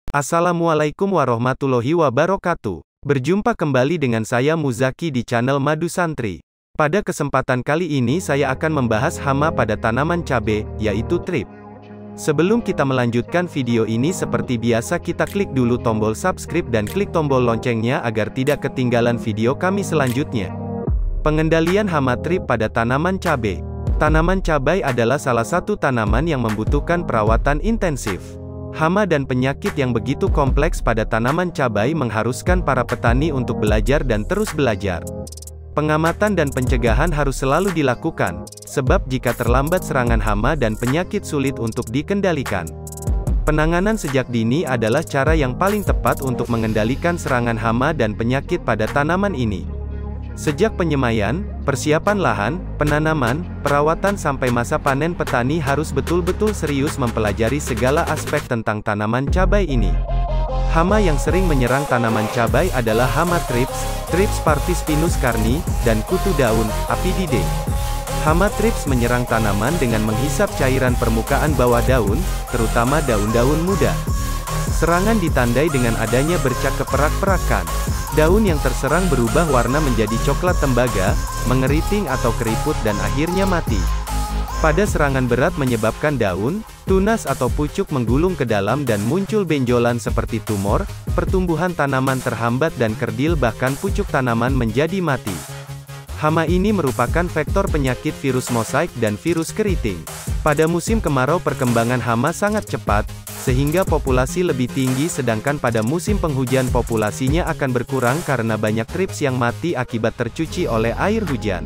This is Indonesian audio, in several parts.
Assalamualaikum warahmatullahi wabarakatuh. Berjumpa kembali dengan saya Muzaki di channel Madu Santri. Pada kesempatan kali ini saya akan membahas hama pada tanaman cabai, yaitu trip. Sebelum kita melanjutkan video ini seperti biasa kita klik dulu tombol subscribe dan klik tombol loncengnya agar tidak ketinggalan video kami selanjutnya. Pengendalian hama trip pada tanaman cabai. Tanaman cabai adalah salah satu tanaman yang membutuhkan perawatan intensif. Hama dan penyakit yang begitu kompleks pada tanaman cabai mengharuskan para petani untuk belajar dan terus belajar. Pengamatan dan pencegahan harus selalu dilakukan, sebab jika terlambat serangan hama dan penyakit sulit untuk dikendalikan. Penanganan sejak dini adalah cara yang paling tepat untuk mengendalikan serangan hama dan penyakit pada tanaman ini. Sejak penyemaian, persiapan lahan, penanaman, perawatan sampai masa panen petani harus betul-betul serius mempelajari segala aspek tentang tanaman cabai ini. Hama yang sering menyerang tanaman cabai adalah hama thrips, Thrips parvispinus carni, dan kutu daun, Apididae. Hama thrips menyerang tanaman dengan menghisap cairan permukaan bawah daun, terutama daun-daun muda. Serangan ditandai dengan adanya bercak keperak-perakan. Daun yang terserang berubah warna menjadi coklat tembaga, mengeriting atau keriput dan akhirnya mati. Pada serangan berat menyebabkan daun, tunas atau pucuk menggulung ke dalam dan muncul benjolan seperti tumor, pertumbuhan tanaman terhambat dan kerdil bahkan pucuk tanaman menjadi mati. Hama ini merupakan vektor penyakit virus mosaik dan virus keriting. Pada musim kemarau perkembangan hama sangat cepat, sehingga populasi lebih tinggi sedangkan pada musim penghujan populasinya akan berkurang karena banyak thrips yang mati akibat tercuci oleh air hujan.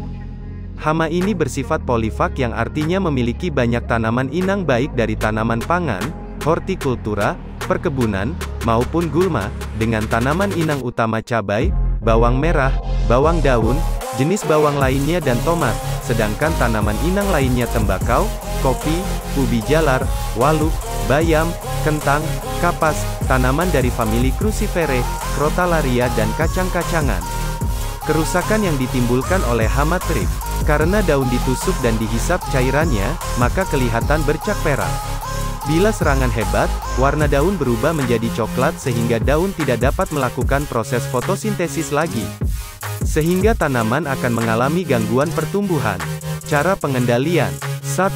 Hama ini bersifat polifag yang artinya memiliki banyak tanaman inang baik dari tanaman pangan, hortikultura, perkebunan, maupun gulma, dengan tanaman inang utama cabai, bawang merah, bawang daun, jenis bawang lainnya dan tomat, sedangkan tanaman inang lainnya tembakau, kopi, ubi jalar, waluh, bayam, kentang, kapas, tanaman dari famili Cruciferae, Crotalaria dan kacang-kacangan. Kerusakan yang ditimbulkan oleh hama thrips, karena daun ditusuk dan dihisap cairannya, maka kelihatan bercak perak. Bila serangan hebat, warna daun berubah menjadi coklat sehingga daun tidak dapat melakukan proses fotosintesis lagi. Sehingga tanaman akan mengalami gangguan pertumbuhan. Cara pengendalian. 1.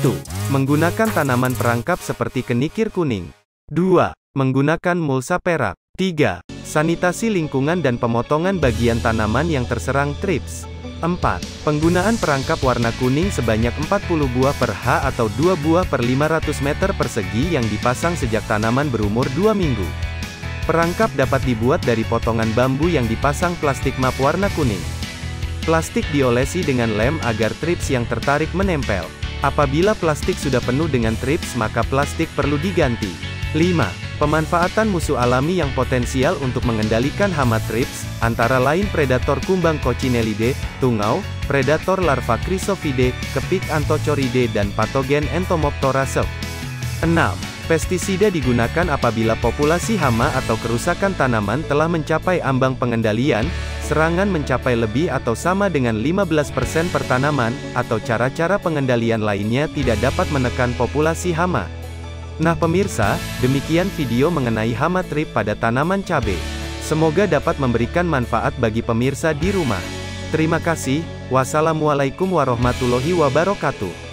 Menggunakan tanaman perangkap seperti kenikir kuning. 2. Menggunakan mulsa perak. 3. Sanitasi lingkungan dan pemotongan bagian tanaman yang terserang thrips. 4. Penggunaan perangkap warna kuning sebanyak 40 buah per H atau 2 buah per 500 meter persegi yang dipasang sejak tanaman berumur 2 minggu. Perangkap dapat dibuat dari potongan bambu yang dipasang plastik map warna kuning. Plastik diolesi dengan lem agar thrips yang tertarik menempel. Apabila plastik sudah penuh dengan thrips maka plastik perlu diganti. 5. Pemanfaatan musuh alami yang potensial untuk mengendalikan hama thrips, antara lain predator kumbang Coccinellidae, tungau, predator larva Chrysophidae, kepik Anthochoridae dan patogen Entomoptora sep. 6. Pestisida digunakan apabila populasi hama atau kerusakan tanaman telah mencapai ambang pengendalian, serangan mencapai lebih atau sama dengan 15% per tanaman, atau cara-cara pengendalian lainnya tidak dapat menekan populasi hama. Nah pemirsa, demikian video mengenai hama thrips pada tanaman cabai. Semoga dapat memberikan manfaat bagi pemirsa di rumah. Terima kasih, wassalamualaikum warahmatullahi wabarakatuh.